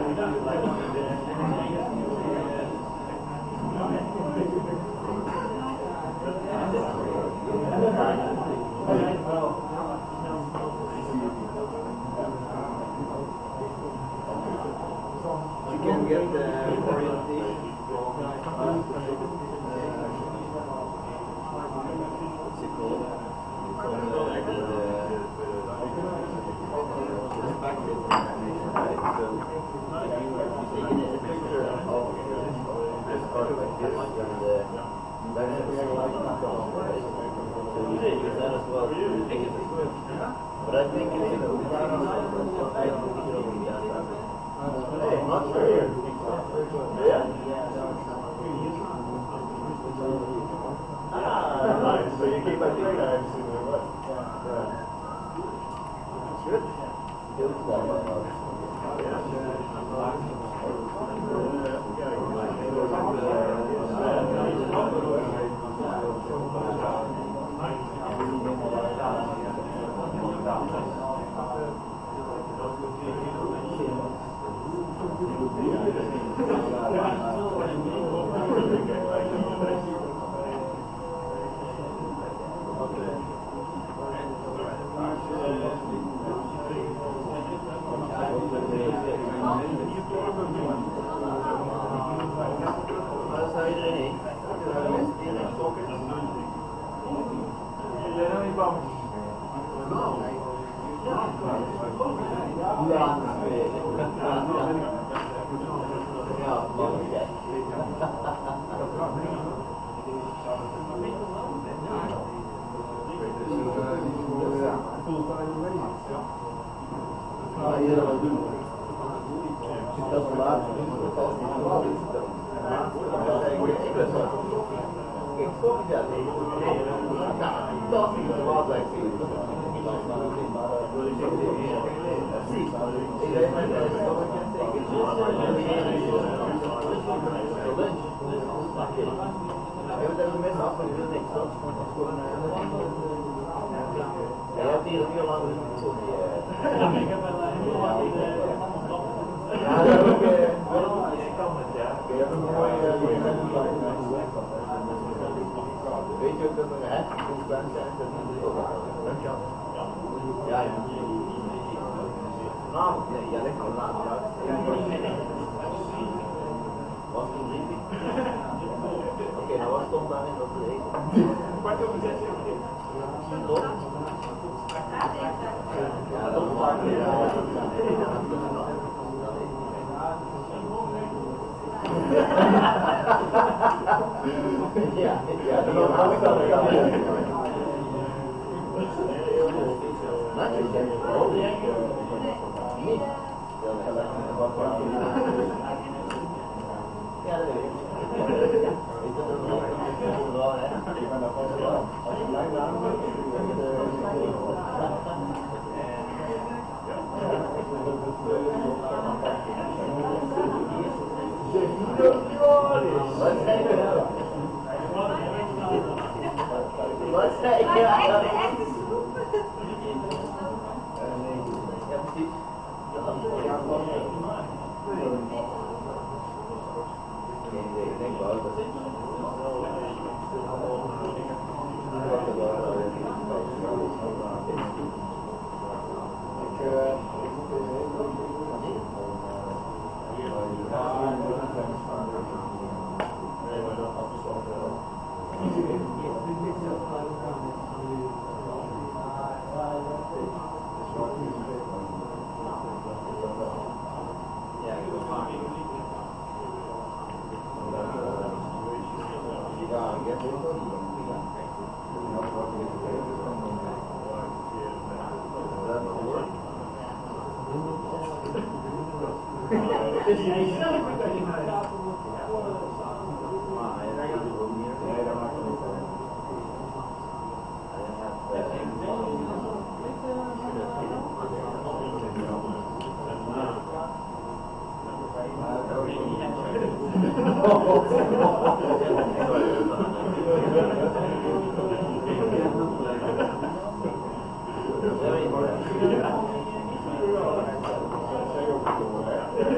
You can get the orientation from what's it called? Perspective. Right? So you take a picture of this part like this, and then it's like control, right? So you can use that as well. But I think it's in the hey, not sure. Yeah? Ah, nice. So you keep my fingernails in the what? Yeah.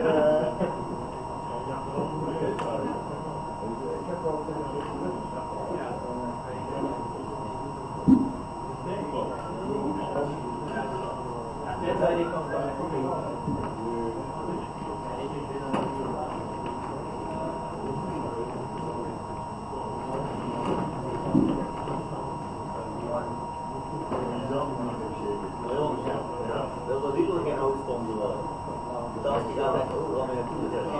Good. dacht hij nou echt, oh, wat ben je aan het doen?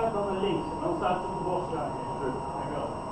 gaat dan naar links en dan staat het op de bochtstraat. Dankjewel.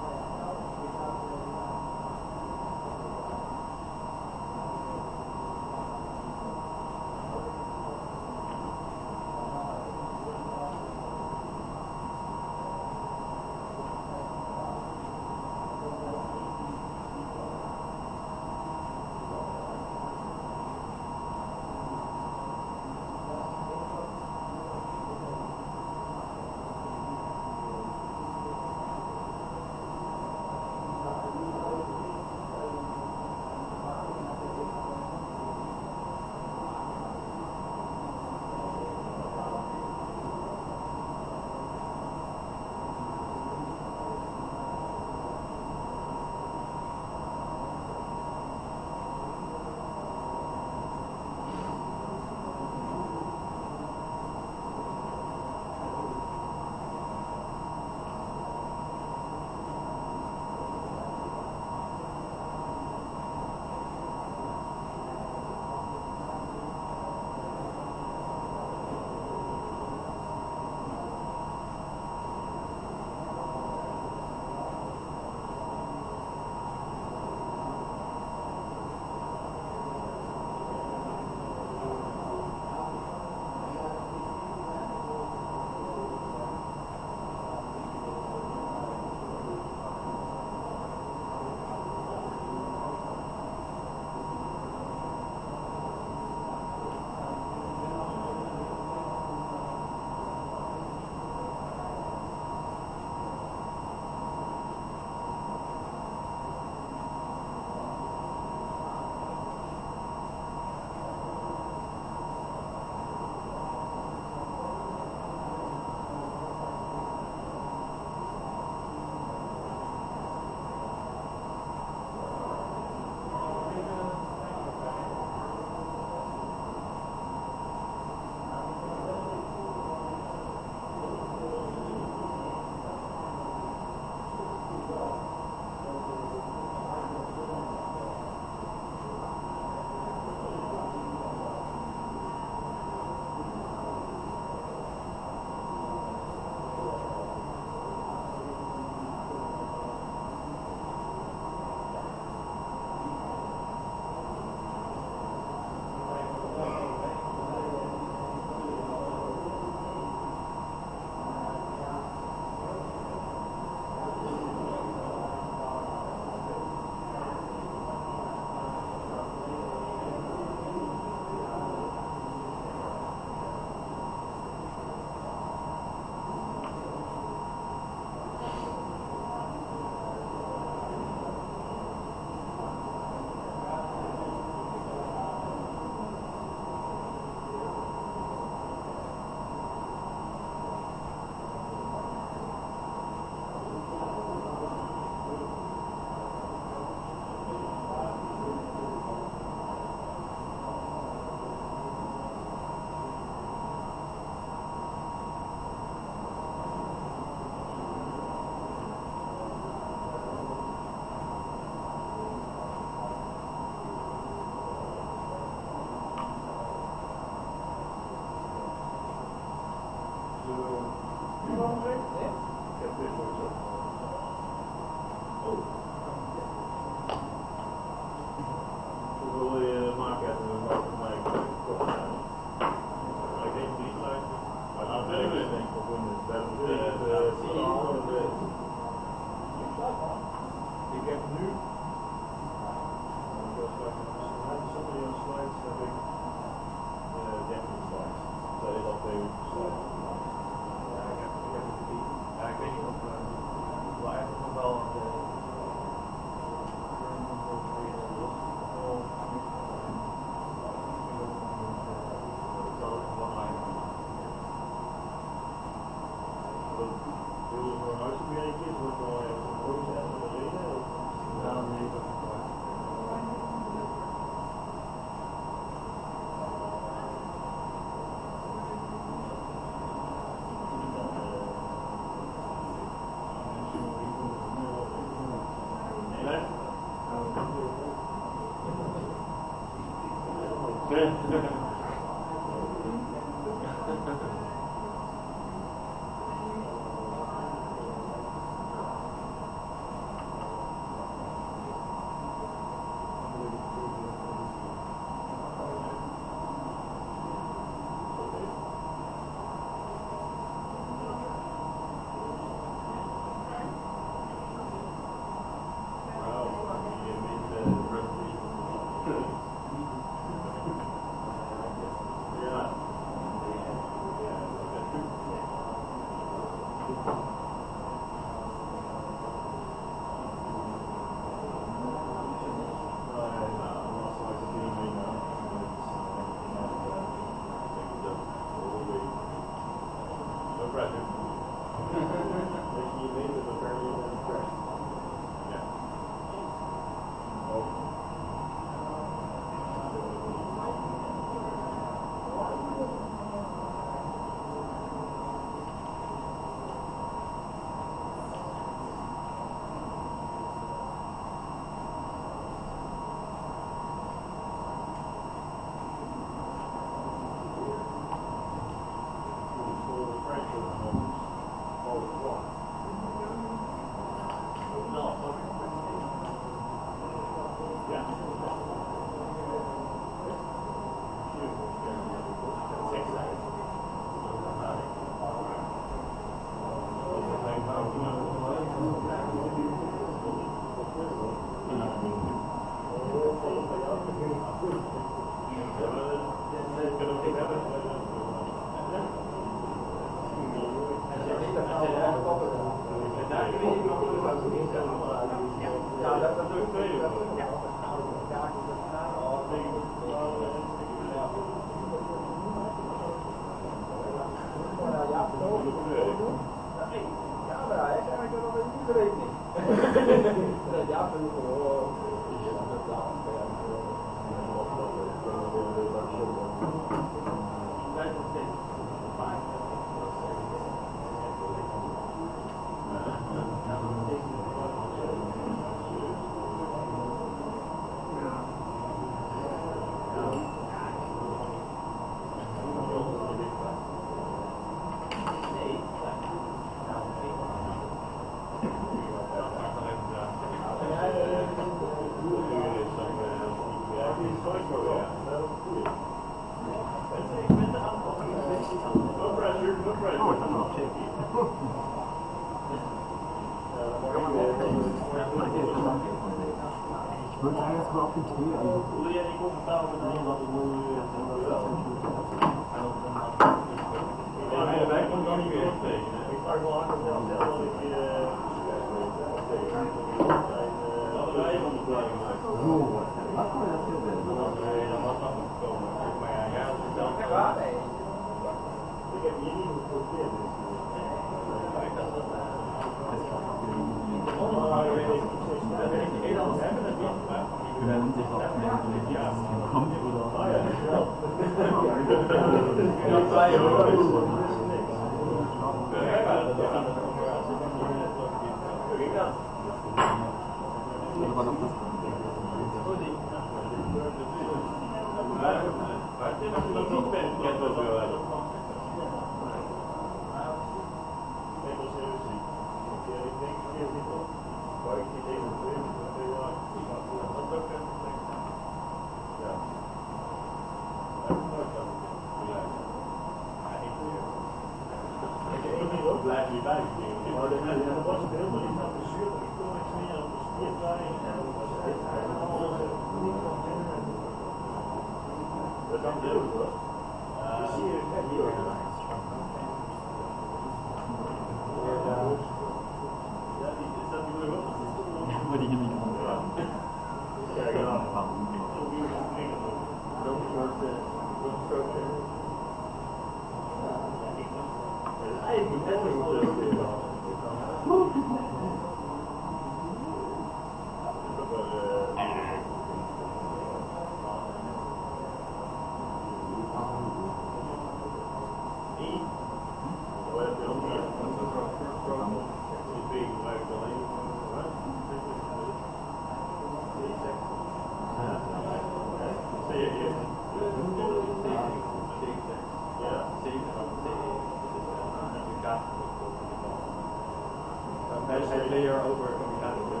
layer over compatible.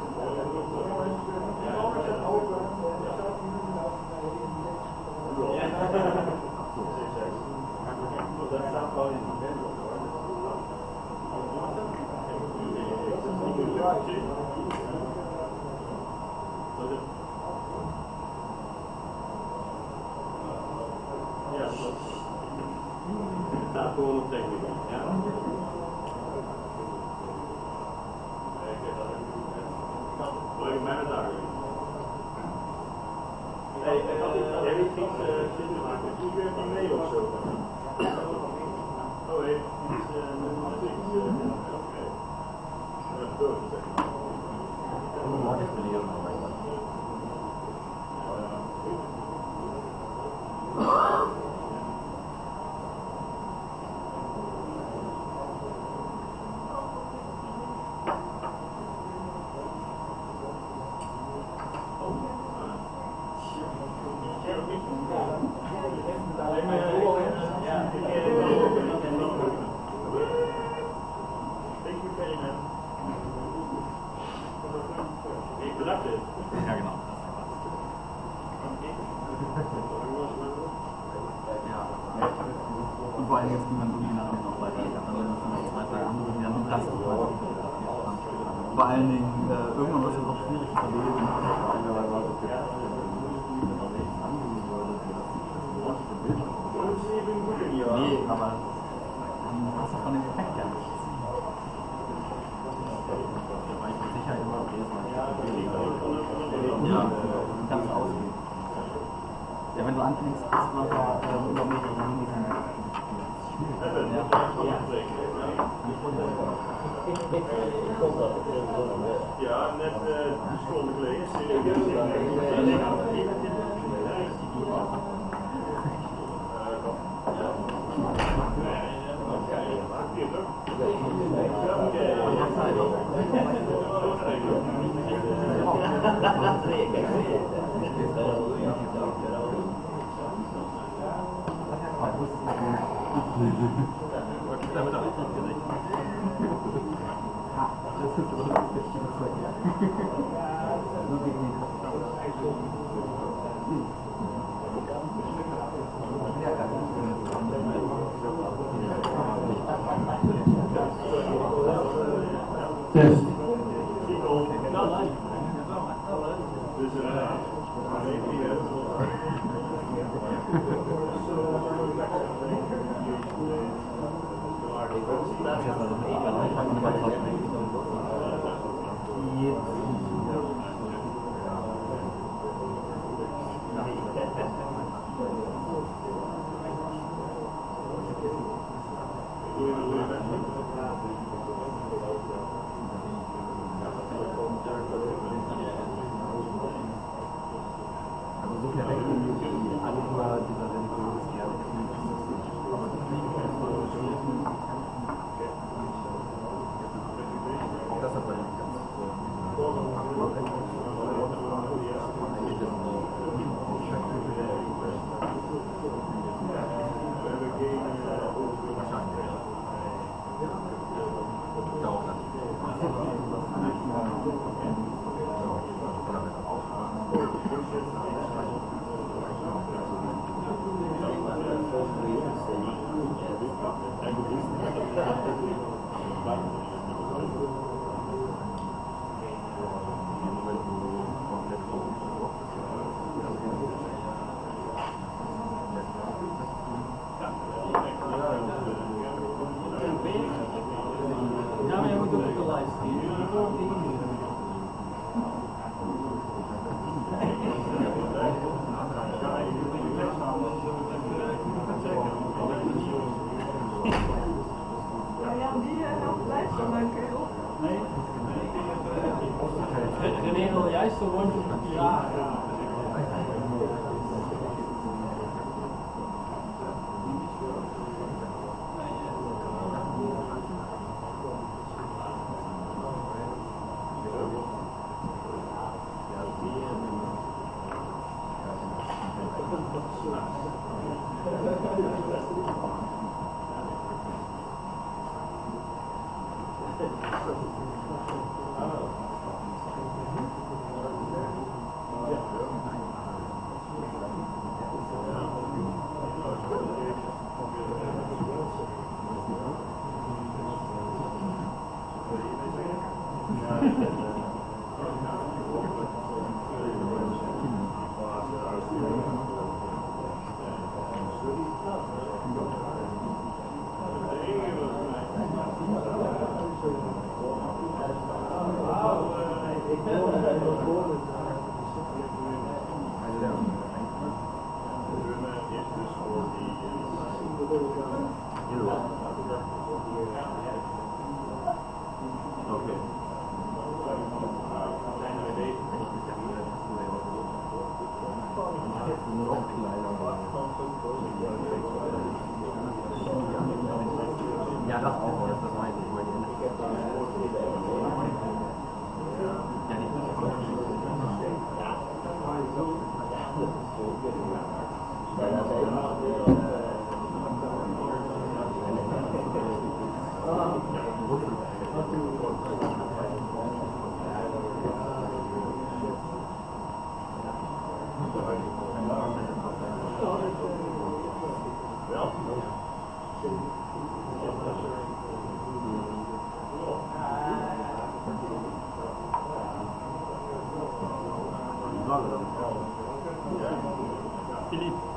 Ja, dat staat gewoon op techniek. Ja. Leuk, mij met daar. Hey, jij weet iets zitten maken. Doe je weer mee of zo? Oh, hey. Ja, genau. Und vor allem jetzt niemand irgendwie nach noch weiter. Also wenn das noch 2, 3 andere, die dann im Klassen vor allen Dingen, irgendwann wird es auch schwierig zu lesen. Nee, aber dann hast du von dem Effekt ja nichts. Weil ich mit Sicherheit immer noch ja, kann es ausgehen. Ja, wenn du anfängst, ist man da über mehrere Handys Ja, net de seconde geleden. Test. René wil juist een rondje op de piraat. Philippe.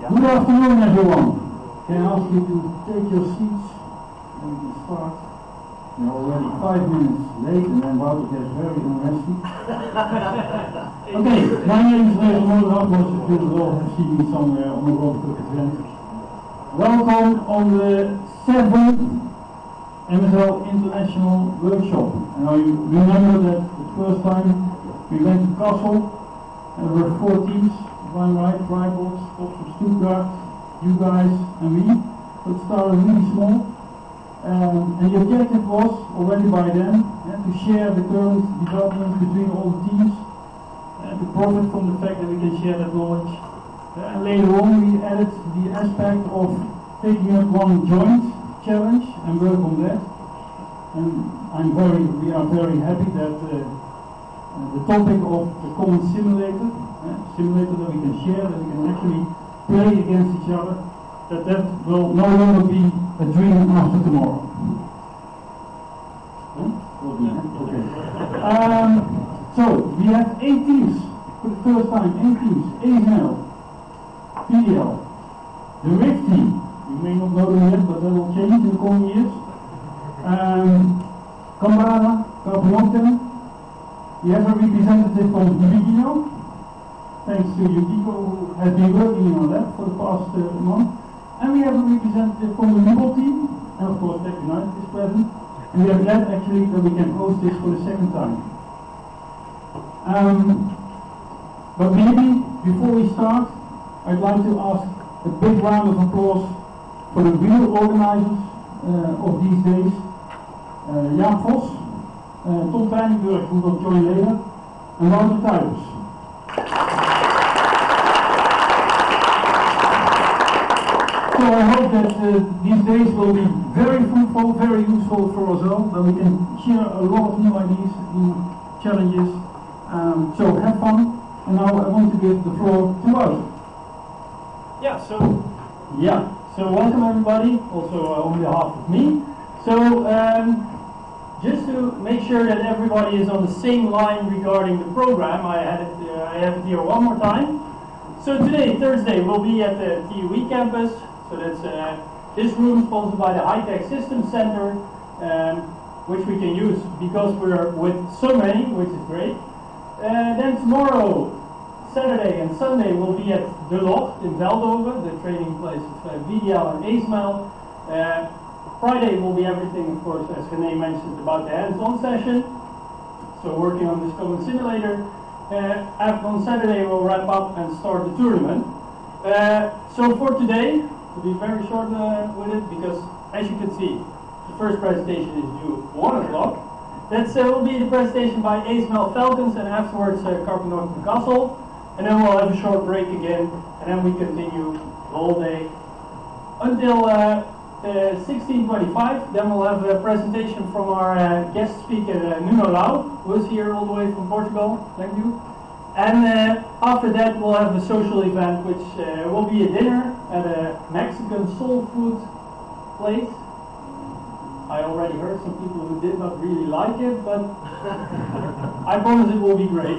Good afternoon, everyone. Can I ask you to take your seats and we can start? We're already 5 minutes late and I'm about to get very unresty. Okay, my name is RoboCup. Most of you will all have seen me somewhere on the RoboCup event. Welcome on the 7th MSL International Workshop. And now you remember that the first time we went to Kassel and there were 4 teams. One right, Freiburg, Scott from Stuttgart, you guys and me. So it started really small. And the objective was, already by then, to share the current developments between all the teams, and to profit from the fact that we can share that knowledge. And later on we added the aspect of taking up one joint challenge and work on that. And we are very happy that the topic of the common simulator that we can share, that we can actually play against each other, that will no longer be a dream after tomorrow. Okay. So we have 8 teams for the first time. 8 teams: ASML, PDL, the RIG team. You may not know them yet, but that will change in the coming years. Cambrana, Carbonoten. We have a representative from Yukiko. Thanks to Yukiko, who has been working on that for the past month. And we have a representative from the Libel team, and of course Tech United is present. And we are glad actually that we can host this for the second time. But maybe before we start, I'd like to ask a big round of applause for the real organizers of these days. Jaap Vos, Tom Pijnenburg, who will join later, and Untitled. So I hope that these days will be very fruitful, very useful for us all, that we can share a lot of new ideas, new challenges. So have fun. And now I want to give the floor to Wouter. So welcome everybody, also on behalf of me. So just to make sure that everybody is on the same line regarding the program, I have it here one more time. So today, Thursday, we'll be at the TUE campus. So that's this room sponsored by the High Tech Systems Center, which we can use because we're with so many, which is great. Then tomorrow, Saturday and Sunday, we'll be at De Locht in Veldhoven, the training place of VDL and ASML. Friday will be everything, of course, as René mentioned, about the hands-on session. So working on this common simulator. On Saturday, we'll wrap up and start the tournament. So for today, to be very short with it, because as you can see, the first presentation is due at 1 o'clock. That will be the presentation by ASML Falcons, and afterwards Carpenter from Kassel. And then we'll have a short break again, and then we continue the whole day until 16:25. Then we'll have a presentation from our guest speaker, Nuno Lau, who is here all the way from Portugal. Thank you. And after that, we'll have a social event, which will be a dinner at a Mexican soul food place. I already heard some people who did not really like it, but I promise it will be great.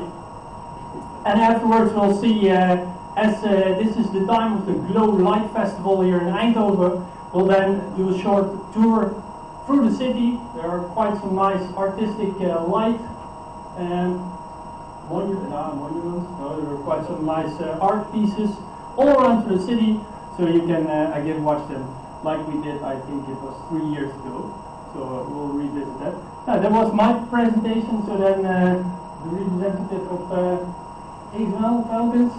And afterwards we'll see, as this is the time of the Glow Light Festival here in Eindhoven, we'll then do a short tour through the city. There are quite some nice artistic light monuments. No, there are quite some nice art pieces all around the city, so you can again watch them. Like we did, I think it was 3 years ago. So we'll revisit that. That was my presentation. So then the representative of ASML Falcons.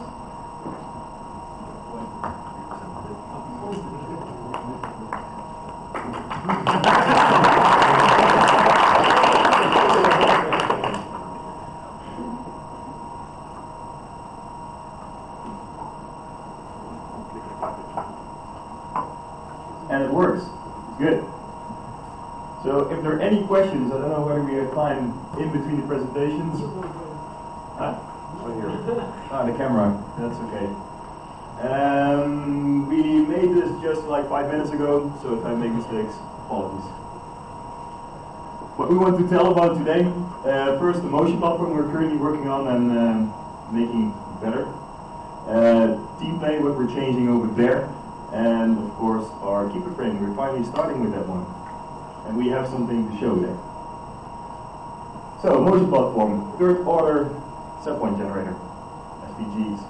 And it works. It's good. So if there are any questions, I don't know whether we have time in between the presentations. The camera. That's okay. We made this just like 5 minutes ago, so if I make mistakes, apologies. What we want to tell about today, first the motion platform we're currently working on and making better. Team play, what we're changing over there. And of course our keeper frame, we're finally starting with that one. And we have something to show there. So, motion platform, third order set point generator, SPGs.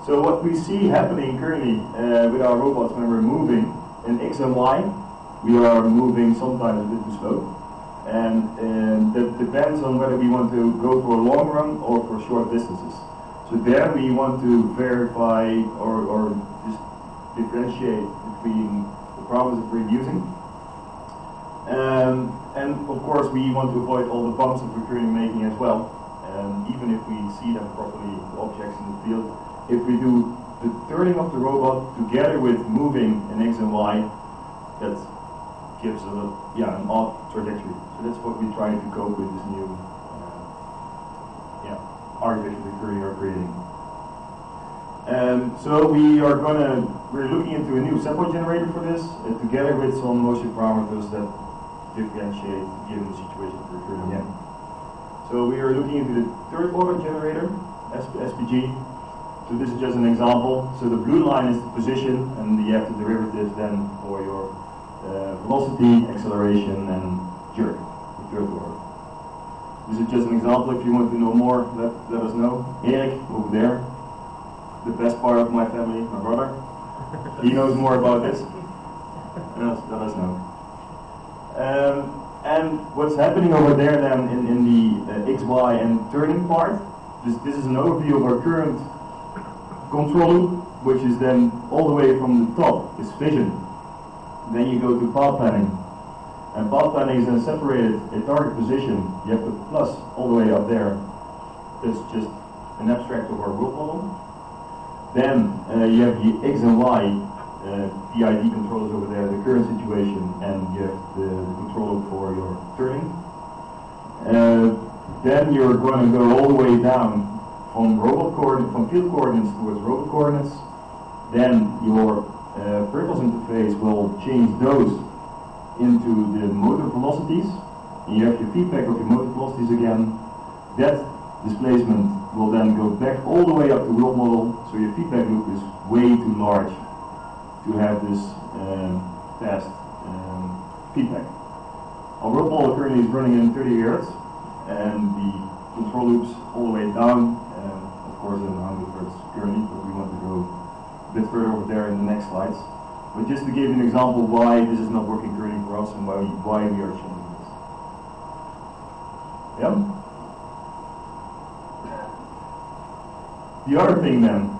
So what we see happening currently with our robots when we're moving in X and Y, we are moving sometimes a bit too slow. And that depends on whether we want to go for a long run or for short distances. So there we want to verify or just differentiate between the problems that we're using. And of course we want to avoid all the bumps that we're currently making as well. Even if we see them properly, the objects in the field. If we do the turning of the robot together with moving in X and Y, that gives an odd trajectory. So that's what we try to cope with this new artificial recurring or creating. So we're looking into a new set point generator for this, together with some motion parameters that differentiate given the situation we're currently in. So we are looking into the third order generator, SPG. So this is just an example. So the blue line is the position, and you have the derivatives then for your velocity, acceleration, and jerk, the third order. This is just an example. If you want to know more, let us know. Erik, over there, the best part of my family, my brother. He knows more about this. Let us know. And what's happening over there then in the X, Y, and turning part, this is an overview of our current control loop, which is then all the way from the top is vision. Then you go to path planning. And path planning is then separated a target position. You have the plus all the way up there. That's just an abstract of our world model. Then you have the X and Y PID controllers over there, the current situation, and you have the control for your turning. Then you're going to go all the way down from field coordinates towards robot coordinates. Then your purpose interface will change those into the motor velocities. And you have your feedback of your motor velocities again. That displacement will then go back all the way up to world model, so your feedback loop is way too large to have this fast feedback. Our world model currently is running in 30 Hz, and the control loops all the way down, of course in 100 Hz currently, but we want to go a bit further over there in the next slides. But just to give you an example why this is not working currently for us and why we are changing this. Yeah? The other thing then,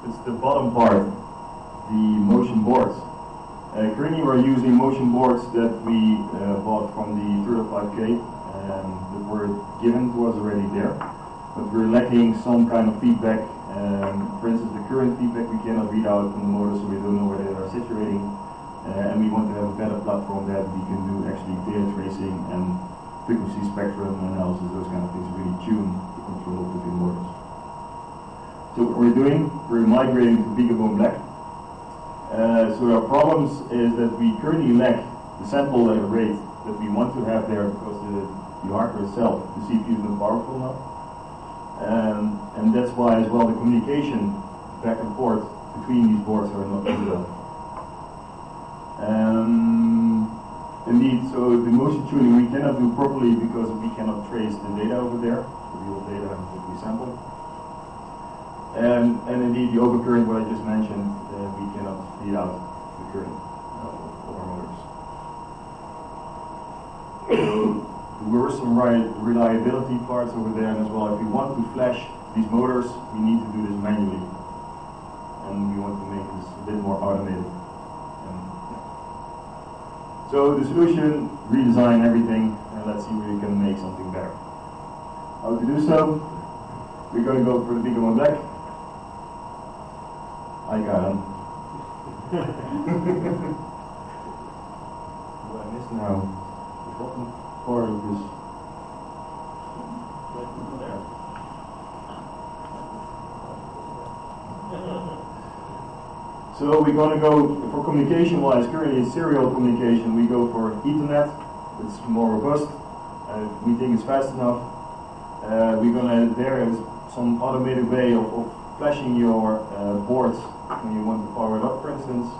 it's the bottom part, the motion boards. Currently we're using motion boards that we bought from the 305K that were given to us already there, but we're lacking some kind of feedback. For instance, the current feedback we cannot read out from the motors, so we don't know where they are situating, and we want to have a better platform that we can do actually data tracing and frequency spectrum analysis, those kind of things, really tune the control of the motors. So what we're doing, we're migrating to Gigabone Black. So our problems is that we currently lack the sample rate that we want to have there because the hardware itself, the CPU is not powerful enough. And that's why as well the communication back and forth between these boards are not good enough. Indeed, so the motion tuning we cannot do properly because we cannot trace the data over there, the real data that we sample. And indeed the overcurrent, what I just mentioned, we cannot read out the current of our motors. So there were some reliability parts over there, and as well, if we want to flash these motors, we need to do this manually, and we want to make this a bit more automated. So the solution, redesign everything, and let's see where we can make something better. How to do so? We're going to go for the Gigabone Black. I got him. What I miss now? The bottom part of this. So we're going to go for communication-wise. Currently, it's serial communication. We go for Ethernet. It's more robust. We think it's fast enough. We're going to there is some automated way of flashing your boards when you want to power it up, for instance.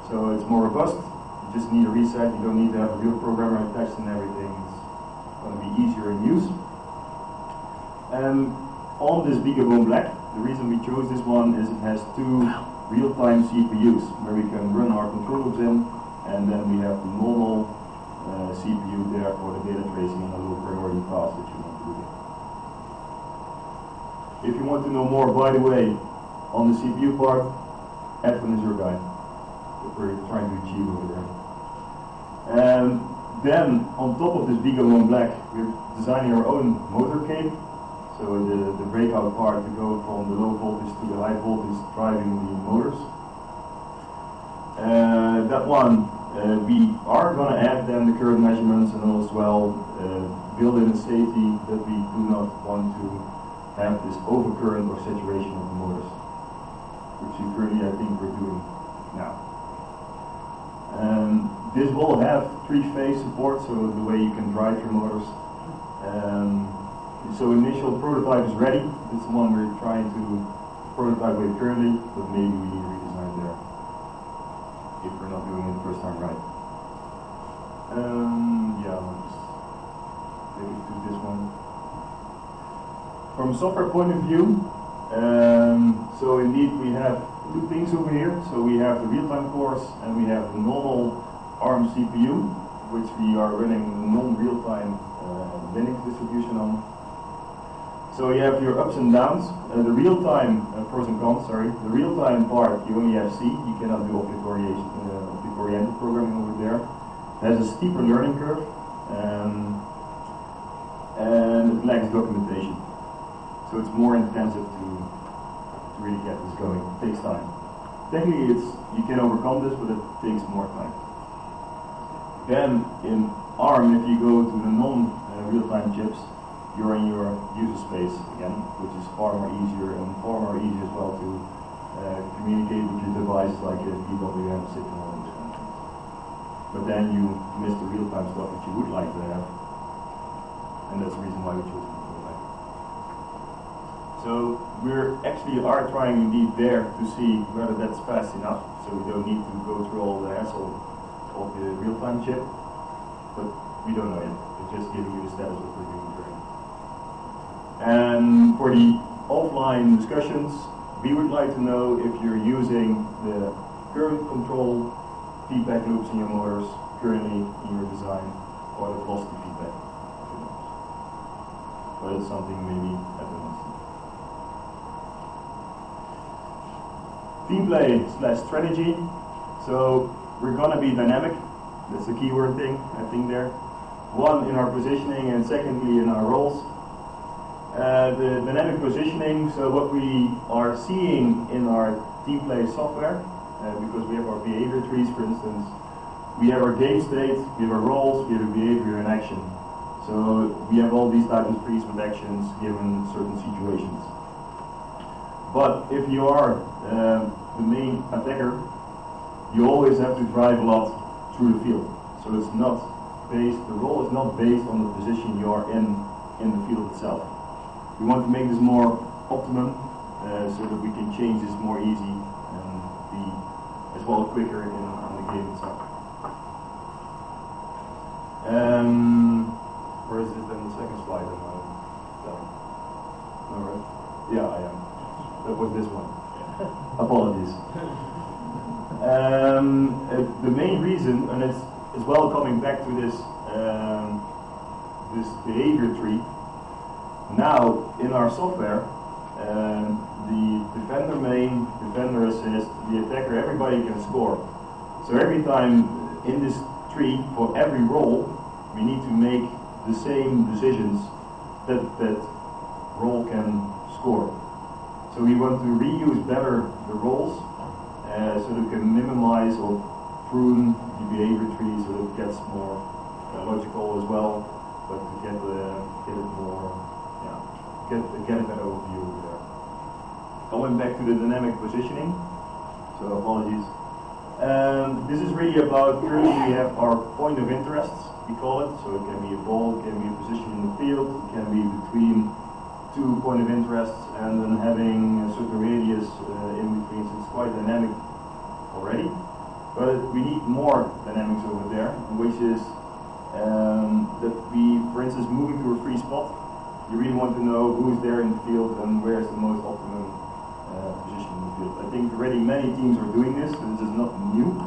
So it's more robust. You just need a reset. You don't need to have a real programmer attached and everything. It's going to be easier in use. On this Gigabone Black, the reason we chose this one is it has two real-time CPUs where we can run our control loops in, and then we have the normal CPU there for the data tracing and a low priority task that you want to do. If you want to know more, by the way, on the CPU part, Edwin is your guy. What we're trying to achieve over there. And then, on top of this Gigabone Black, we're designing our own motor cave. So the breakout part to go from the low voltage to the high voltage driving the motors. That one, we are going to add then the current measurements and as well build in a safety that we do not want to have this overcurrent or saturation of the motors, which currently I think we're doing now. This will have three-phase support, so the way you can drive your motors. So initial prototype is ready. This is the one we're trying to prototype with currently, but maybe we need to redesign there if we're not doing it the first time right. Yeah, I'll just maybe do this one. From a software point of view, so indeed we have two things over here. So we have the real-time cores and we have the normal ARM CPU, which we are running non-real-time Linux distribution on. So you have your ups and downs. The real-time pros and cons. Sorry, the real-time part you only have C. You cannot do object-oriented programming over there. It has a steeper learning curve, and it lacks documentation. So it's more intensive to really get this going. It takes time. Technically, you can overcome this, but it takes more time. Then in ARM, if you go to the non-real-time chips, you're in your user space again, which is far more easier and far more easy as well to communicate with your device like a PWM signal and these kind of things. But then you miss the real-time stuff that you would like to have, and that's the reason why we chose it. So we're actually trying indeed there to see whether that's fast enough, so we don't need to go through all the hassle of the real-time chip, but we don't know yet. We're just giving you the status of what we're doing. And for the offline discussions, we would like to know if you're using the current control feedback loops in your motors currently in your design, or the velocity feedback. But it's something maybe at the moment. Team play / strategy. So we're gonna be dynamic. That's the keyword thing, I think there. One, in our positioning, and secondly, in our roles. The dynamic positioning, so what we are seeing in our team play software, because we have our behavior trees, for instance, we have our game state, we have our roles, we have a behavior and action. So we have all these types of trees with actions given certain situations. But if you are the main attacker, you always have to drive a lot through the field. So it's not based, the role is not based on the position you are in the field itself. We want to make this more optimum so that we can change this more easy and be as well quicker on the game itself. Where is it then the second slide? Alright. Yeah, I am. That was this one. Apologies. The main reason, and it's as well coming back to this this behavior tree. Now in our software, the defender main, defender assist, the attacker, everybody can score. So every time in this tree, for every role, we need to make the same decisions that role can score. So we want to reuse better the roles so that we can minimize or prune the behavior tree so that it gets more logical as well, but to get it more, get a better overview over there. Going back to the dynamic positioning, so apologies. This is really about, currently we have our point of interests, we call it, so it can be a ball, it can be a position in the field, it can be between two point of interests and then having a certain radius in between, so it's quite dynamic already. But we need more dynamics over there, which is that we, for instance, moving to a free spot, you really want to know who's there in the field and where is the most optimum position in the field. I think already many teams are doing this, so this is not new,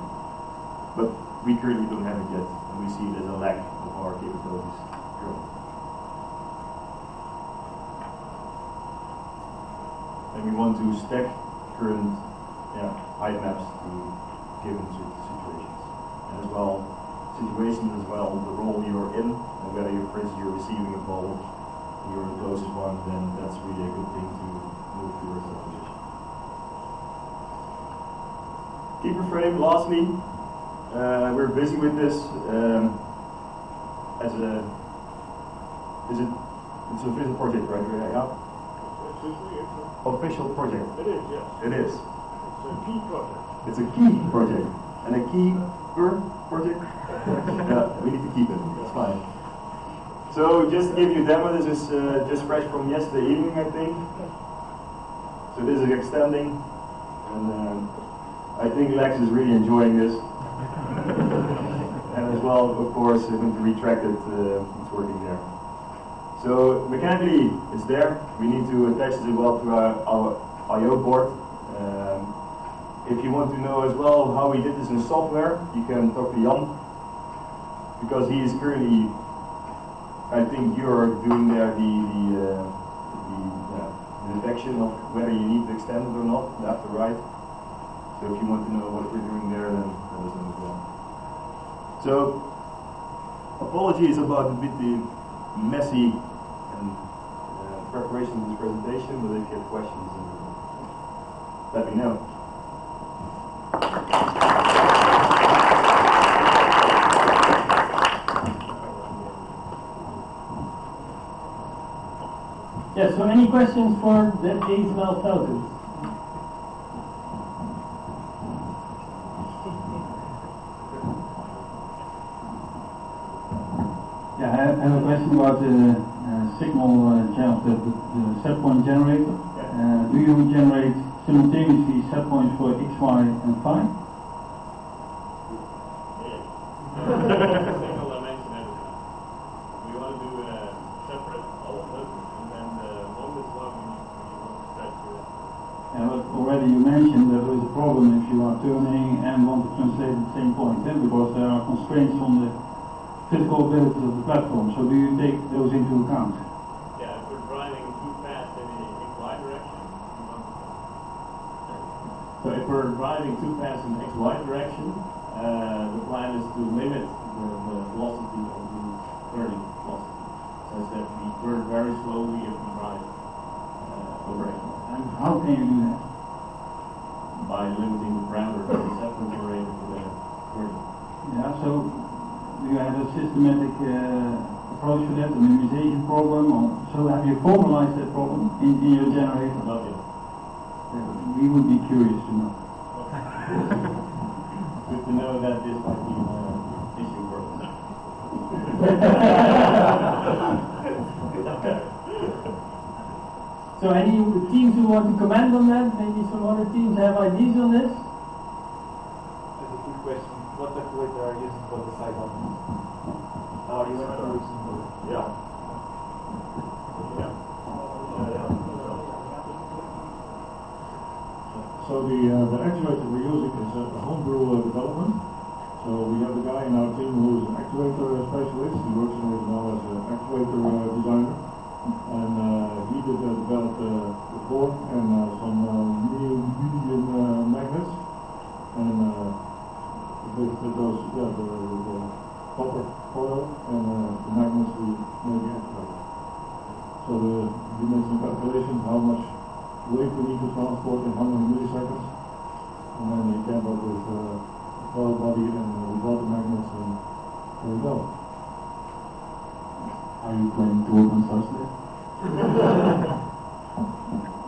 but we currently don't have it yet, and we see it as a lack of our capabilities currently. And we want to stack current height maps to given situations. And as well, situations as well, the role you're in, and whether you're, for instance, you're receiving a ball, you're the closest one, then that's really a good thing to move towards that position. Keeper frame, lastly, we're busy with this as a, it's an official project, right? Yeah? Official project. It is, yes. It is. It's a key project. It's a key project. And a keeper project? Yeah, we need to keep it. It's fine. So just to give you a demo, this is just fresh from yesterday evening, I think. So this is extending. And I think Lex is really enjoying this. And as well, of course, when to retract it, it's working there. So mechanically, it's there. We need to attach it as well to our I/O board. If you want to know as well how we did this in software, you can talk to Jan, because he is currently, I think you're doing there the detection of whether you need to extend it or not, left or right. So if you want to know what we're doing there, then let us know as well. So apologies about a bit the messy preparation of this presentation, but if you have questions, let me know. Yes, so any questions for the HTML Falcons? Yeah, I have a question about the signal channel, the set point generator. Do you generate simultaneously set points for X, Y, and Phi? Single dimension everything. We want to do separate all of them, and then the longest one we want to stretch it. Yeah, but already you mentioned that there is a problem if you are turning and want to translate at the same point, because there are constraints on the physical ability of the platform. So do you take those into account? Yeah, if we're driving too fast in the XY direction, we want to. So if we're driving too fast in the XY direction, the plan is to limit the velocity of the learning loss. So I said we learn very slowly if we drive overhead. And how can you do that? By limiting the parameters of the settings we're able to learn. Yeah, so do you have a systematic approach to that, a minimization problem, or so have you formalized that problem in your generator? Not yet. We would be curious to know. Good to know that this might be an issue for us. So any teams who want to comment on that? Maybe some other teams have ideas on this? That's a good question. What actuator are you using for the side buttons? Are you using Yeah. So the actuator we're using is a homebrew development. So we have a guy in our team who is an actuator specialist. He works now as an actuator designer. And he did develop the board and some medium magnets. And with those, the copper coil and the magnets we make activate. So we made some calculations how much weight we need to transport in how many milliseconds. And then we came up with a coil body and we bought the magnets and there we go. Are you planning to work on Thursday?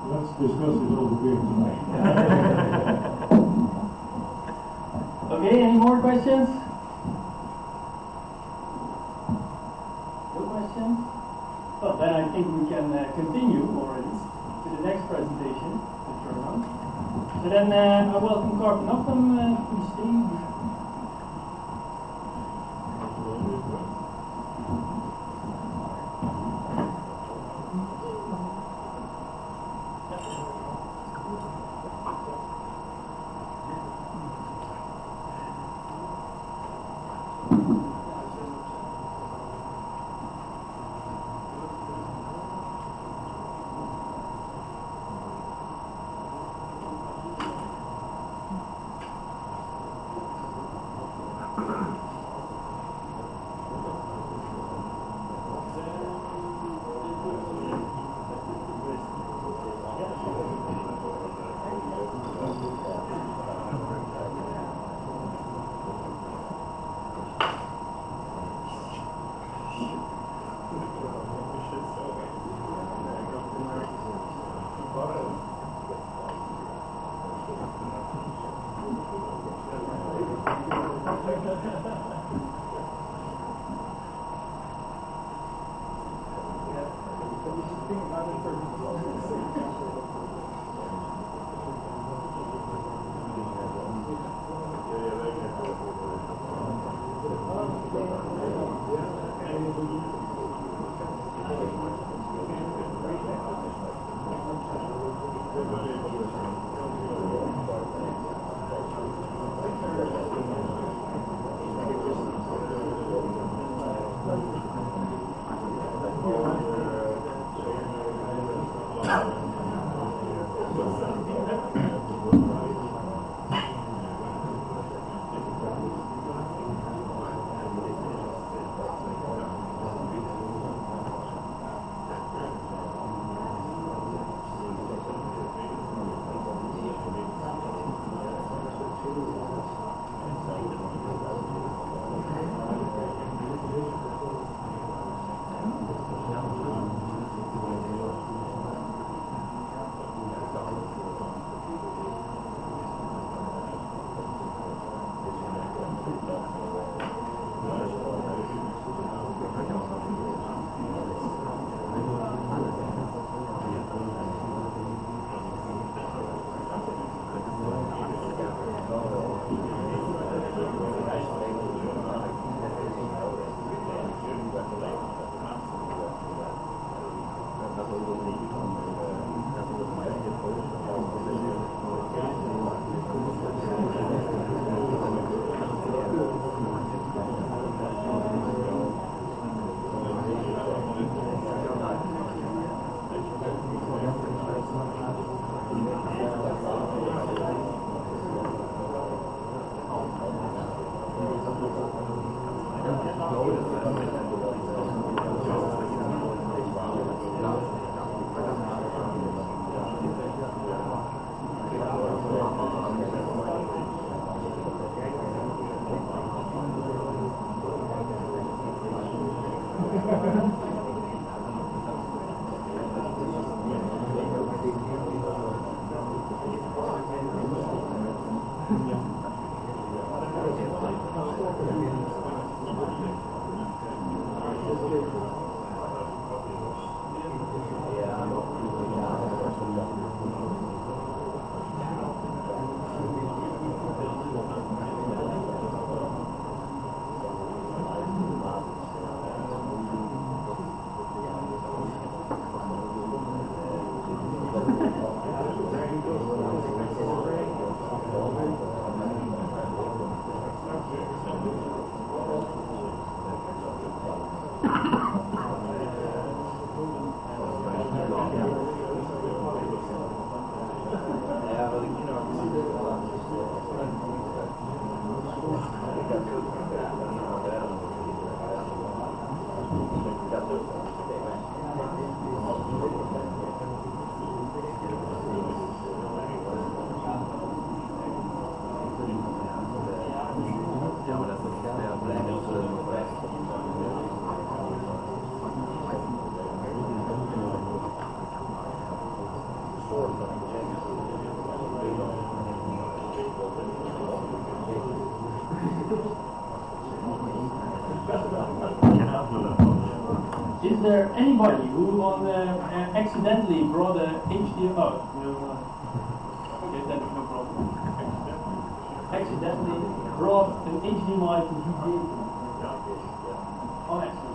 Let's discuss this over beer tonight. Okay, any more questions? No questions? Well, then I think we can continue already to the next presentation. So then I welcome Carsten Oppen to the stage. Is there anybody who accidentally brought a HDMI? Okay, that's no problem. Accidentally brought an HDMI to VGA. Oh, excellent.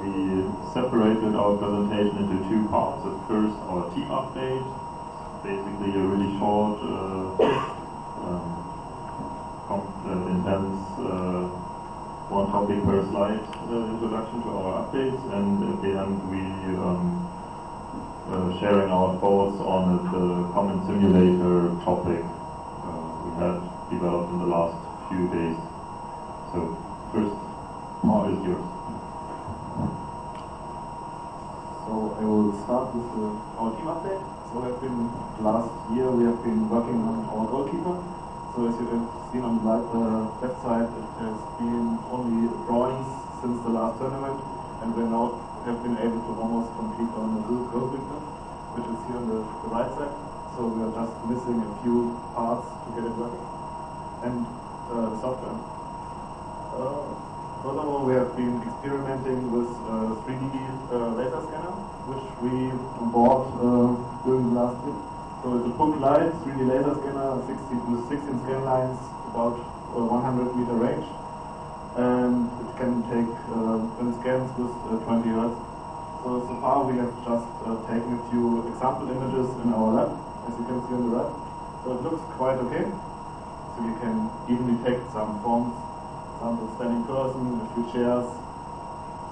We separated our presentation into two parts. At first, our team update, basically a really short, intense, one topic per slide introduction to our updates, and at the end we sharing our thoughts on the common simulator topic we had developed in the last few days. So, first part is yours. So I will start with our team update. So last year we have been working on our goalkeeper. So as you have seen on the left side, it has been only drawings since the last tournament, and we now have been able to almost complete on the goalkeeper, which is here on the right side. So we are just missing a few parts to get it working. And the software. Furthermore, we have been experimenting with 3D laser scanner, which we bought during the last year. So it's a book light 3D laser scanner, 16 scan lines, about 100 meter range, and it can take when it scans with 20 Hertz. So far we have just taken a few example images in our lab, as you can see on the right. So it looks quite okay. So you can even detect some forms. A standing person, a few chairs,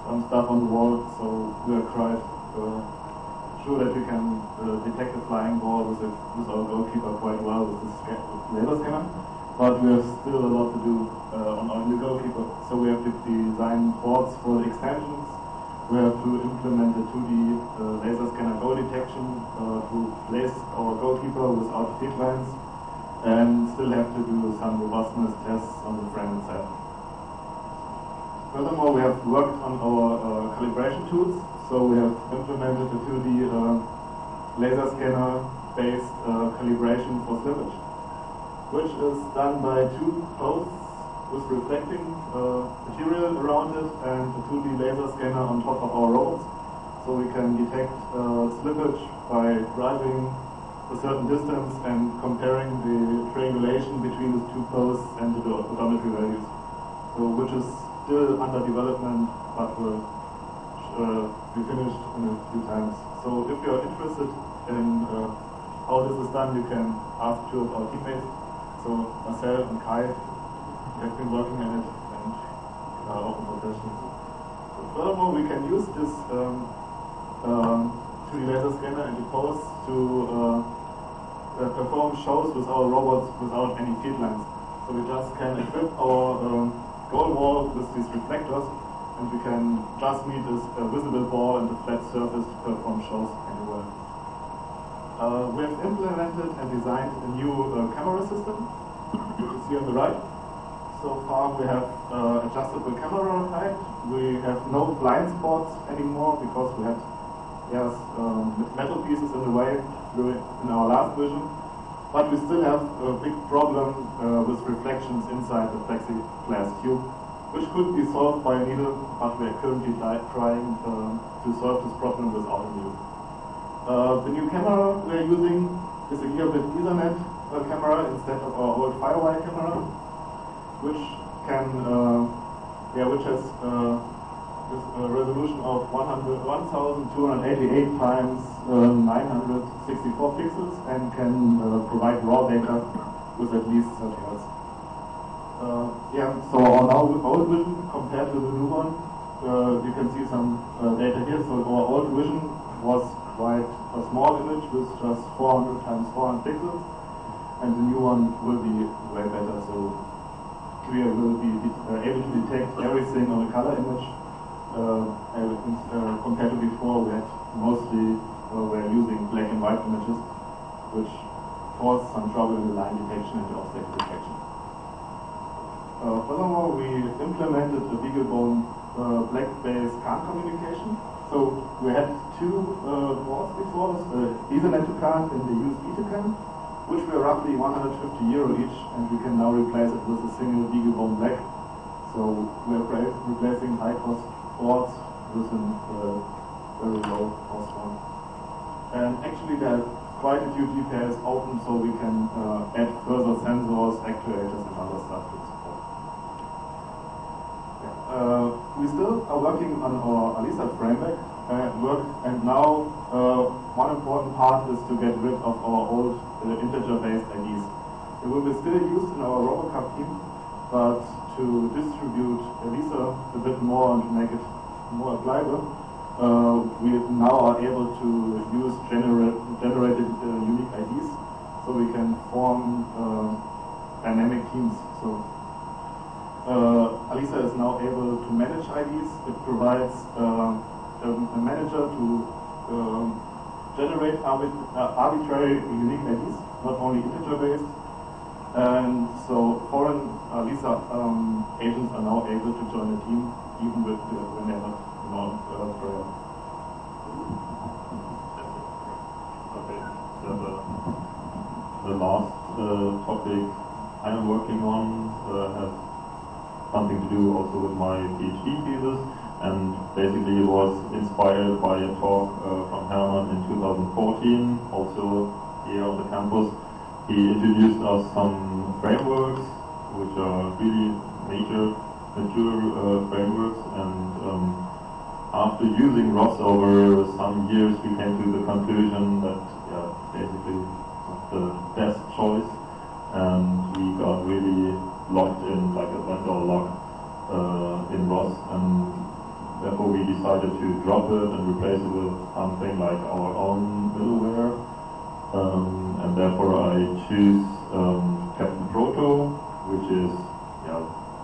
some stuff on the wall, so we are quite sure that we can detect a flying ball with our goalkeeper quite well with this laser scanner. But we have still a lot to do on our new goalkeeper. So we have to design boards for the extensions, we have to implement the 2D laser scanner goal detection to place our goalkeeper without feed lines, and still have to do some robustness tests on the frame itself. Furthermore, we have worked on our calibration tools. So we have implemented a 2D laser scanner based calibration for slippage, which is done by two posts with reflecting material around it and a 2D laser scanner on top of our robots. So we can detect slippage by driving a certain distance and comparing the triangulation between the two posts and the odometry values. So which is still under development, but will be finished in a few times. So if you are interested in how this is done, you can ask two of our teammates. So myself and Kai have been working on it and are open for questions. So furthermore, we can use this 3D laser scanner and the posts to perform shows with our robots without any feed lines. So we just can equip our goal wall with these reflectors, and we can just meet this visible ball and the flat surface to perform shows anywhere. We have implemented and designed a new camera system, which you see on the right. So far we have adjustable camera height, we have no blind spots anymore because we had metal pieces in the way in our last vision. But we still have a big problem with reflections inside the plexiglass cube, which could be solved by a needle, but we are currently trying to solve this problem without a needle. The new camera we are using is a gigabit Ethernet camera instead of our old firewire camera, which can, which has a resolution of 1288 times 964 pixels and can provide raw data with at least 30 Hz. So our old vision compared to the new one, you can see some data here. So our old vision was quite a small image with just 400 times 400 pixels, and the new one will be way better. So we will be able to detect everything on a color image. Compared to before, we had mostly we're using black and white images, which caused some trouble in the line detection and the obstacle detection. Furthermore, we implemented the BeagleBone black-based CAN communication. So we had two boards before, Ethernet to CAN and the USB to CAN, which were roughly €150 each, and we can now replace it with a single BeagleBone black. So we're replacing high-cost boards with a very low cost one. And actually there are quite a few details open, so we can add further sensors, actuators and other stuff to support. We still are working on our ALISA framework and now one important part is to get rid of our old integer-based IDs. It will be still used in our RoboCup team, but to distribute ALISA a bit more and to make it more applicable, we now are able to use generated unique IDs, so we can form dynamic teams. So ALISA is now able to manage IDs. It provides a manager to generate arbitrary unique IDs, not only integer-based. And so foreign ALISA agents are now able to join the team, even when they're not non-prior. Okay. The last topic I am working on has something to do also with my PhD thesis, and basically it was inspired by a talk from Hermann in 2014, also here on the campus. He introduced us some frameworks, which are really mature frameworks, and after using ROS over some years, we came to the conclusion that basically it's the best choice, and we got really locked in like a vendor lock in ROS, and therefore we decided to drop it and replace it with something like our own middleware. And therefore I choose Captain Proto, which is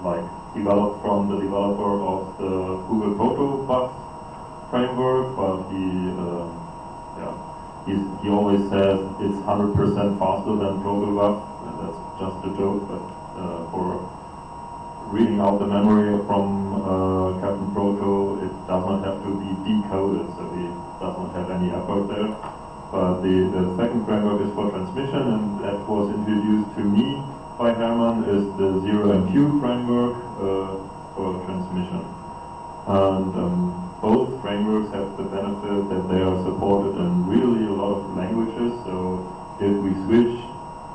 like developed from the developer of the Google Protobuf framework, but he always says it's 100% faster than Protobuf, and that's just a joke. But for reading out the memory from Captain Proto, it does not have to be decoded, so it does not have any effort there. But the second framework is for transmission, and that was introduced to me by Hermann, is the 0MQ framework for transmission. And both frameworks have the benefit that they are supported in really a lot of languages. So if we switch,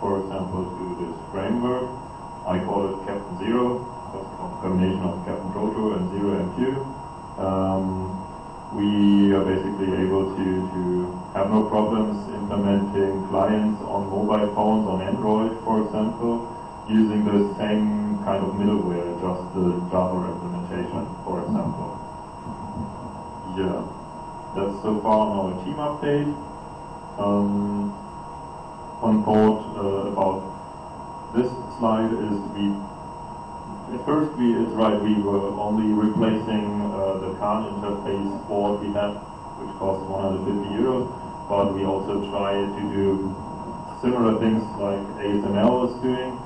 for example, to this framework, I call it Captain Zero, because it's a combination of Captain Proto and 0MQ. We are basically able to have no problems implementing clients on mobile phones, on Android, for example, using the same kind of middleware, just the Java implementation, for example. Yeah, that's so far on our team update. One thought about this slide is at first we were only replacing the CAN interface board we had, which cost €150, but we also try to do similar things like ASML is doing,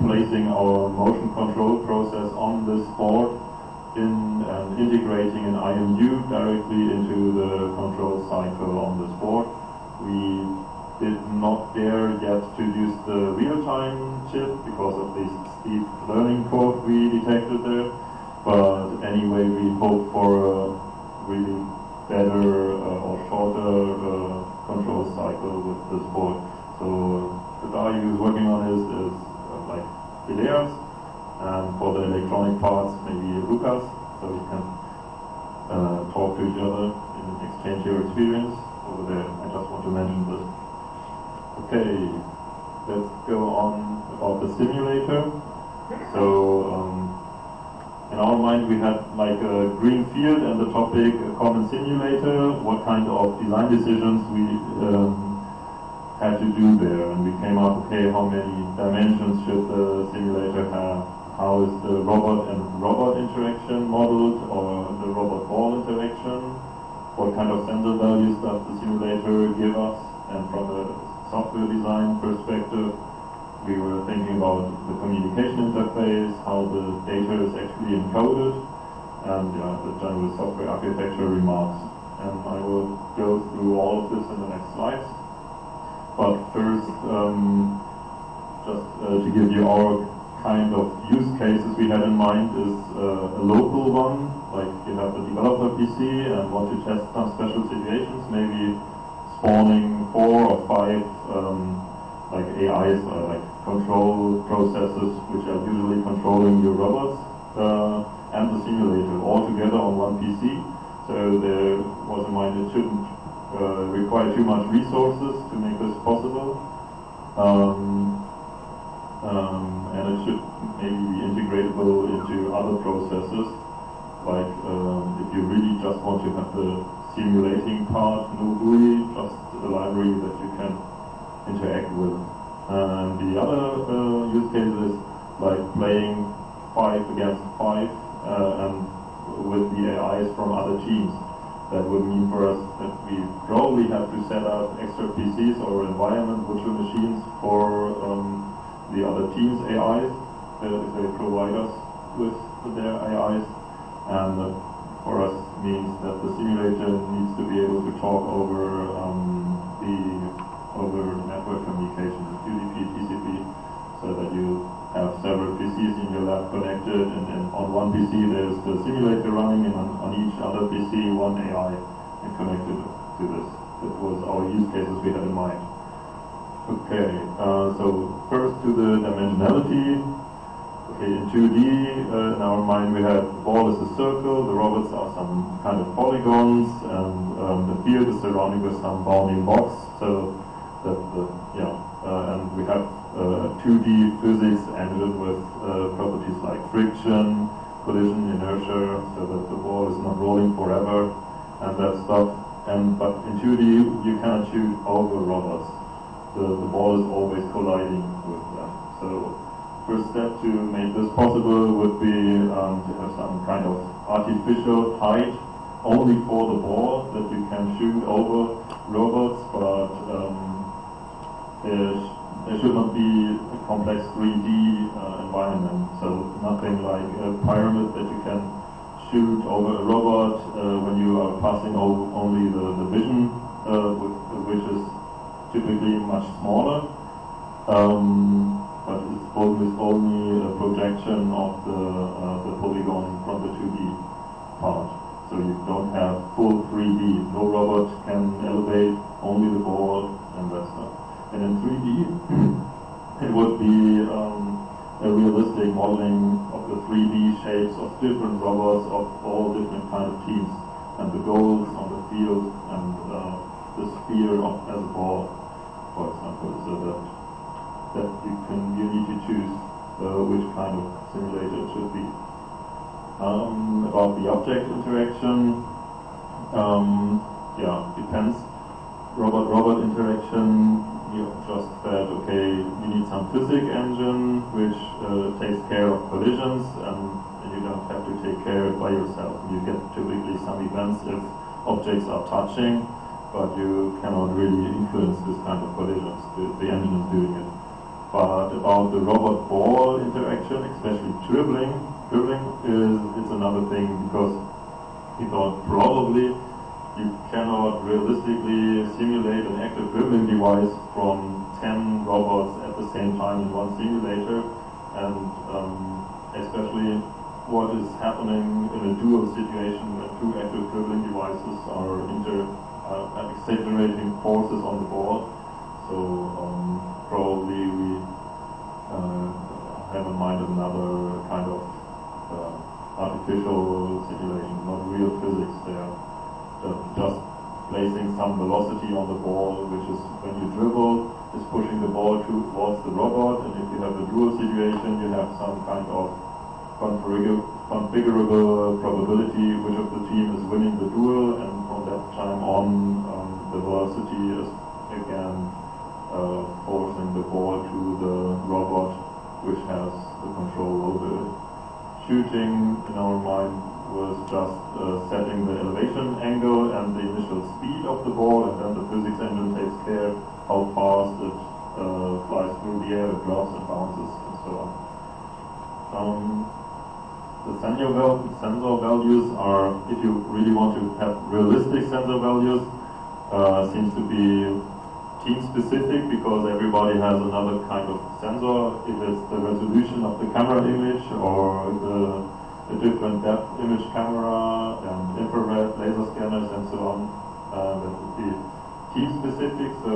placing our motion control process on this board, in and integrating an IMU directly into the control cycle on this board. We did not dare yet to use the real-time chip because of this steep learning curve we detected there. But anyway, we hope for a really better or shorter control cycle with this board. So the guy who's working on this is like Elias, and for the electronic parts, maybe Lucas, so we can talk to each other and exchange your experience over there. I just want to mention this. Okay, let's go on about the simulator. So in our mind we had like a green field and the topic a common simulator, what kind of design decisions we had to do there, and we came up, okay, how many dimensions should the simulator have? How is the robot and robot interaction modeled, or the robot ball interaction? What kind of sensor values does the simulator give us? And from a software design perspective, we were thinking about the communication interface, how the data is actually encoded, and the general software architecture remarks. And I will go through all of this in the next slides. But first, just to give you our kind of use cases we had in mind is a local one, like you have a developer PC and want to test some special situations, maybe spawning 4 or 5 like AIs or like control processes which are usually controlling your robots and the simulator all together on one PC. So there was in mind it shouldn't require too much resources to make this possible. And it should maybe be integratable into other processes, like if you really just want to have the simulating part, no GUI, just a library that you can interact with. And the other use case is like playing 5 against 5 and with the AIs from other teams. That would mean for us that we probably have to set up extra PCs or environment virtual machines for the other teams' AIs, if they provide us with their AIs. And for us means that the simulator needs to be able to talk over over network communication, UDP, TCP, so that you have several PCs in your lab connected, and on one PC there's the simulator running, and on each other PC one AI and connected to this. That was our use cases we had in mind. Okay, so first to the dimensionality. Okay, in 2D, in our mind we have the ball is a circle, the robots are some kind of polygons, and the field is surrounded with some bounding box. So that and we have a 2D physics engine with properties like friction, collision, inertia, so that the ball is not rolling forever and that stuff. But in 2D you cannot shoot over robots. The ball is always colliding with them. So first step to make this possible would be to have some kind of artificial height only for the ball that you can shoot over robots, but there should not be a complex 3D environment. So nothing like a pyramid that you can shoot over a robot when you are passing only the vision, which is typically much smaller, but it's only a projection of the polygon from the 2D part. So you don't have full 3D. No robot can elevate, only the ball and that stuff. And in 3D, it would be a realistic modeling of the 3D shapes of different robots of all different kind of teams, and the goals on the field, and the sphere as a ball, for example, so that you need to choose which kind of simulator it should be. About the object interaction, depends. Robot-robot interaction, you just said, okay, you need some physics engine which takes care of collisions, and you don't have to take care of it by yourself. You get typically some events if objects are touching, but you cannot really influence this kind of collisions. The engine is doing it. But about the robot-ball interaction, especially dribbling, dribbling it's another thing, because we thought probably you cannot realistically simulate an active dribbling device from 10 robots at the same time in one simulator, and especially what is happening in a dual situation when two active dribbling devices are accelerating forces on the ball. So probably we have in mind another kind of artificial simulation, not real physics there. Just placing some velocity on the ball, which is when you dribble, is pushing the ball towards the robot, and if you have a dual situation, you have some kind of configurable probability which of the team is winning the duel, and from that time on, the velocity is again forcing the ball to the robot, which has the control over it. Shooting, in our mind, was just setting the elevation angle and the initial speed of the ball, and then the physics engine takes care how fast it flies through the air, it drops and bounces, and so on. The sensor values are, if you really want to have realistic sensor values, seems to be team specific, because everybody has another kind of sensor. If it's the resolution of the camera image, or the different depth image camera and infrared laser scanners and so on, that would be team specific. So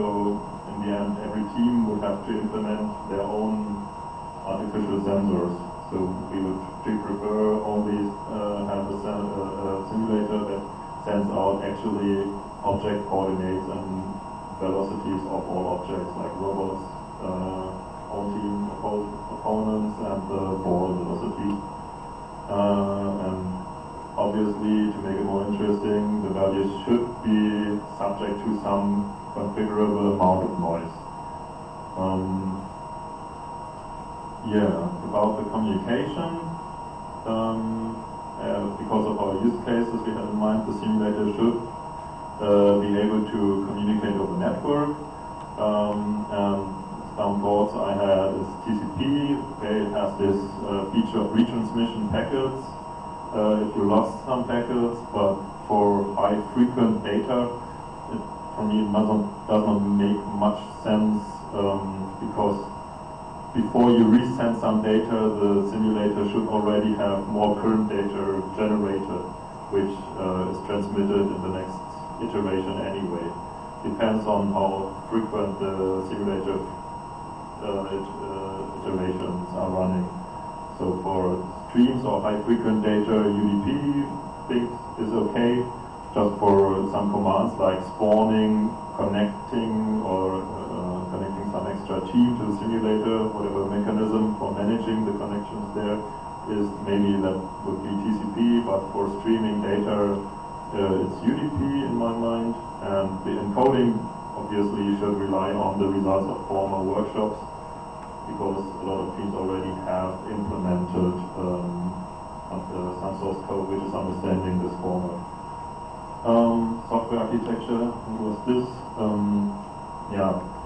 in the end, every team would have to implement their own artificial sensors. So we would prefer always have a simulator that sends out actually object coordinates and velocities of all objects, like robots, own team opponents, and the ball velocity. And obviously, to make it more interesting, the values should be subject to some configurable amount of noise. About the communication, because of our use cases we had in mind, the simulator should be able to communicate over network. And some thoughts I had is TCP. Okay, it has this feature of retransmission packets if you lost some packets, but for high frequent data, it for me does not make much sense, because before you resend some data, the simulator should already have more current data generated, which is transmitted in the next iteration anyway. Depends on how frequent the simulator iterations are running. So for streams or high frequent data, UDP things is okay. Just for some commands like spawning, connecting, or connecting some extra team to the simulator, whatever mechanism for managing the connections there is, maybe that would be TCP, but for streaming data, it's UDP in my mind. And the encoding obviously should rely on the results of former workshops, because a lot of teams already have implemented some source code which is understanding this format. Software architecture was this.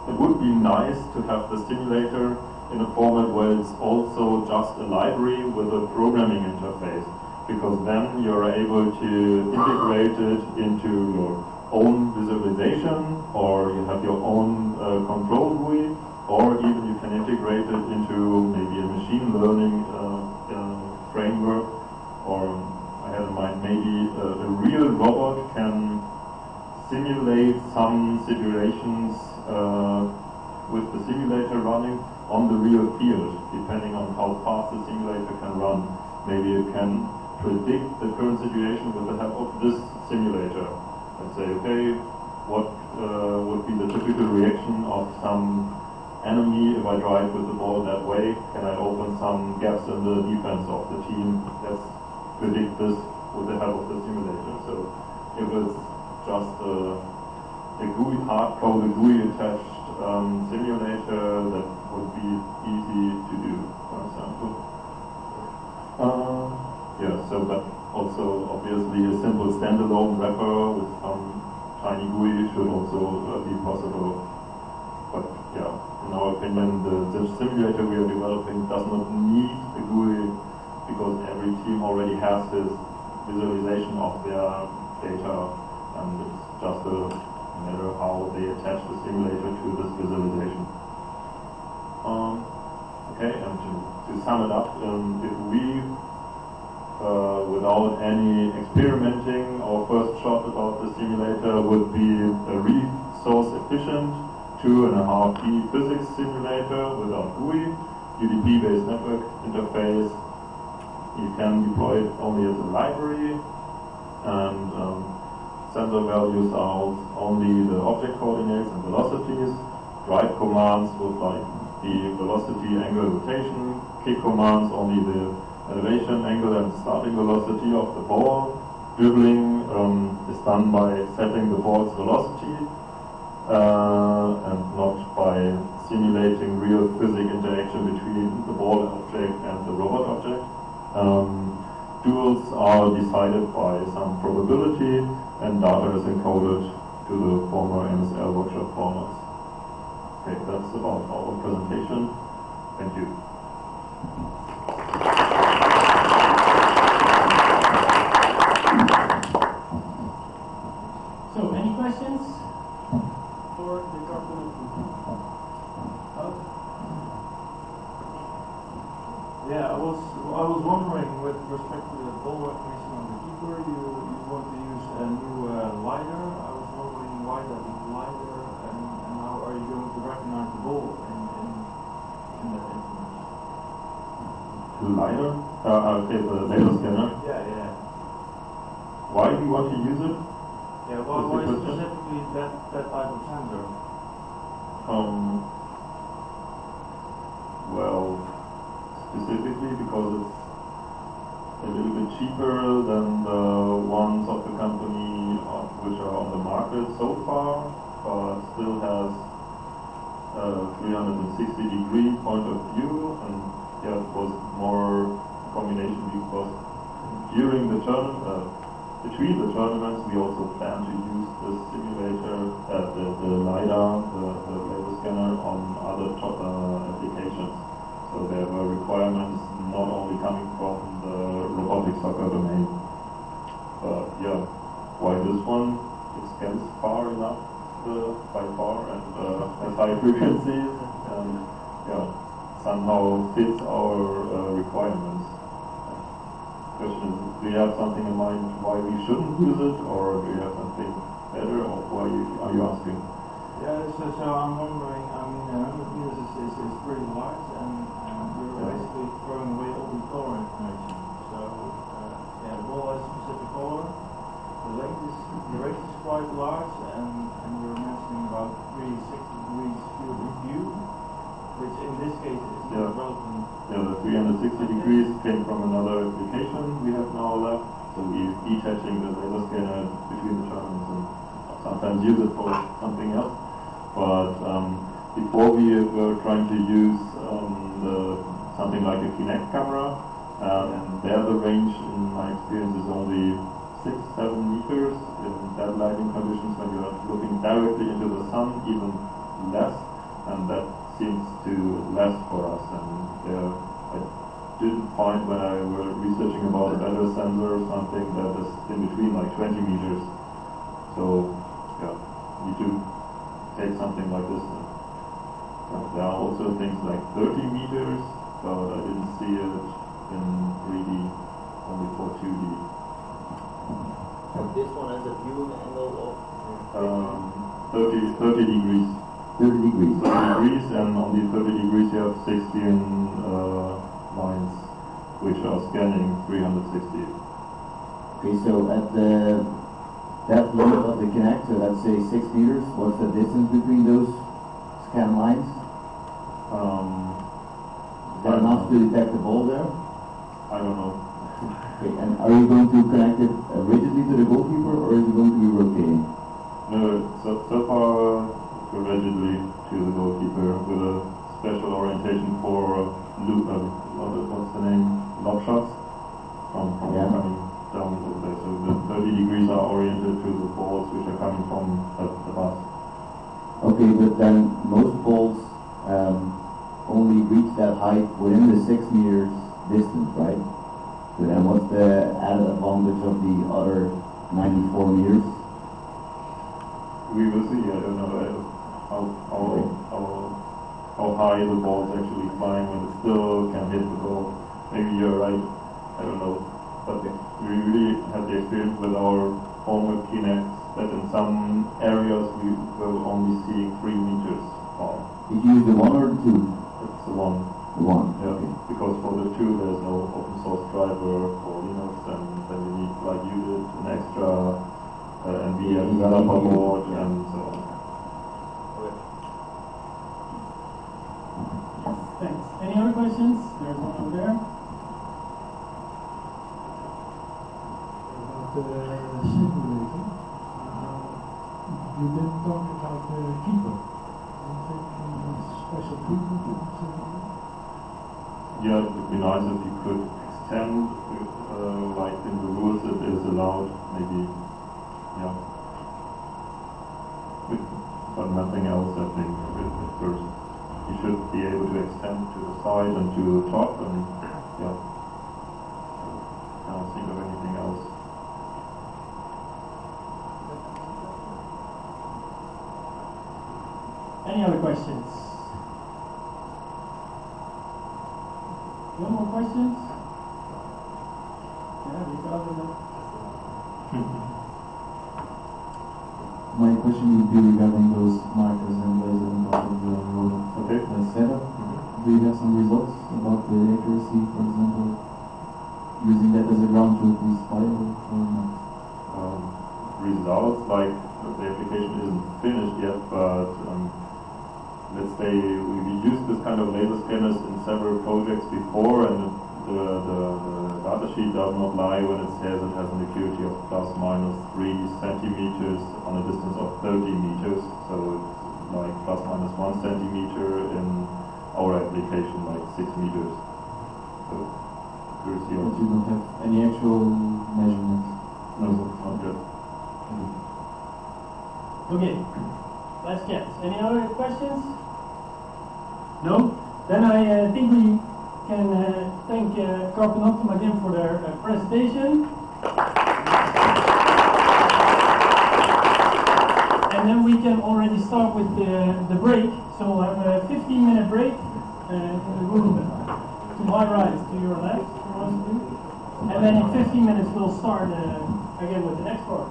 It would be nice to have the simulator in a format where it's also just a library with a programming interface, because then you're able to integrate it into your own visualization, or you have your own control GUI, or even you can integrate it into maybe a machine learning framework. Or I have in mind maybe a real robot can simulate some situations with the simulator running on the real field, depending on how fast the simulator can run. Maybe it can predict the current situation with the help of this simulator and say, okay, what would be the typical reaction of some enemy if I drive with the ball that way? Can I open some gaps in the defense of the team? Let's predict this with the help of the simulator. So if it's just a GUI, hard-coded GUI attached simulator, that would be easy to do, for example. But also obviously a simple standalone wrapper with some tiny GUI should also be possible. But in our opinion, the simulator we are developing does not need a GUI, because every team already has this visualization of their data, and it's just a matter how they attach the simulator to this visualization. Okay, and to sum it up, if we, without any experimenting, our first shot about the simulator would be a resource efficient 2.5D physics simulator without GUI, UDP-based network interface. You can deploy it only as a library, and sensor values are only the object coordinates and velocities. Drive commands with like the velocity, angle, rotation. Kick commands only the elevation, angle, and starting velocity of the ball. Dribbling is done by setting the ball's velocity and not by simulating real physics interaction between the ball object and the robot object. Duels are decided by some probability, and data is encoded to the former MSL Workshop formats. Okay, that's about our presentation. Thank you. So, any questions for the document? Yeah, I was wondering with respect to the ball recognition on the keeper, you want to use a new LiDAR. I was wondering why that is LiDAR, and how are you going to recognize the ball in that instrument? LiDAR? Okay, the laser scanner. Yeah. Why do you want to use it? Yeah, why specifically that type of sensor? Well, specifically because it's a little bit cheaper than the ones of the company which are on the market so far, but still has a 360-degree point of view, and yeah, it was more combination because during the between the tournaments we also plan to use the simulator, the LiDAR, the laser scanner on other applications. So there were requirements not only coming from the robotic soccer domain. But yeah, why this one? It scans far enough by far and has high frequencies, and yeah, somehow fits our requirements. Question is, do you have something in mind why we shouldn't use it, or do you have something better, or why are you asking? Yeah, so I'm wondering, I mean, 100 meters is pretty large, and we're basically throwing away all the color information. So, yeah, the ball has a specific color, the range is quite large, and you're mentioning about 360 degrees field of view, which in this case is not relevant. Yeah, the 360 degrees came from another application we have now left, so we're detaching the laser scanner between the tournaments and sometimes use it for something else. But before we were trying to use something like a Kinect camera, and there the range in my experience is only 6-7 meters in bad lighting conditions when you're looking directly into the sun, even less, and that seems to last for us. And I didn't find when I was researching about a better sensor or something that is in between like 20 meters. So yeah, you do take something like this. There are also things like 30 meters, but I didn't see it in 3D, only for 2D. This one has a viewing angle of 30 degrees. 30 degrees. 30 degrees, and on the 30 degrees you have 16 lines which are scanning 360. Okay, so at that limit of the Kinect, so let's say 6 meters, what's the distance between those scan lines? Is that enough to detect the ball there? I don't know. Okay, and are you going to connect it rigidly to the goalkeeper, or is it going to be rotating? No, so far rigidly to the goalkeeper with a special orientation for what's the name? Lob shots from coming down over there. So the 30 degrees are oriented to the balls which are coming from the bus. Okay, but then most balls only reach that height within the 6 meters distance, right? Good. And what's the added advantage of the other 94 meters? We will see. I don't know how high the ball is actually flying when it still can hit the ball. Maybe you're right. I don't know. But we really have the experience with our former Kinects that in some areas we will only see 3 meters far. Did you use the 1 or the 2? It's the 1. The 1. Yeah, Okay. because for the 2 there's no open source driver for Linux, and then you need, like you did, an extra NVIDIA developer board and so on. Thanks. Any other questions? There's one over there. About simulator, you didn't talk about the keeper. Do you think special treatment or something? Yeah, it would be nice if you could extend, like in the rules it is allowed, maybe, yeah. But nothing else, I think, at first. You should be able to extend to the side and to the top, and yeah. I don't think of anything else. Any other questions? No more questions? Yeah, we got it. My question would be regarding those markers and lasers on top of the robot setup. Do you have some results about the accuracy, for example, using that as a ground truth is viable or not? Results, like the application isn't finished yet, but let's say we used this kind of laser scanners in several projects before, and the data sheet does not lie when it says it has an accuracy of ±3 centimeters on a distance of 30 meters. So it's like ±1 centimeter in our application, like 6 meters. So accuracy of. But you don't have any actual measurements? No, not yet. Okay, last chance. Any other questions? No? Then I think we can thank Carbon Optim again for their presentation. And then we can already start with the break. So we'll have a 15-minute break in the room to my right, to your left. And then in 15 minutes we'll start again with the next part.